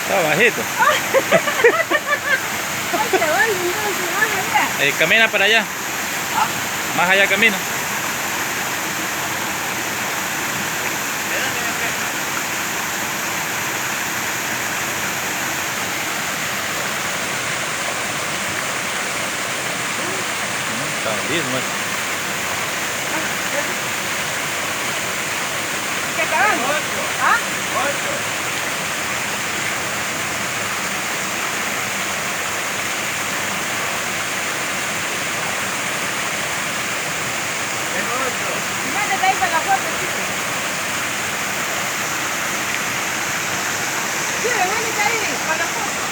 Está bajito. Ay, chaval, entonces, más allá. Camina para allá. Más allá camina. Está mismo. ¿Qué acaban? ¿Ah? 8. Métete ahí para la foto, chico. Sí, métete ahí para la foto.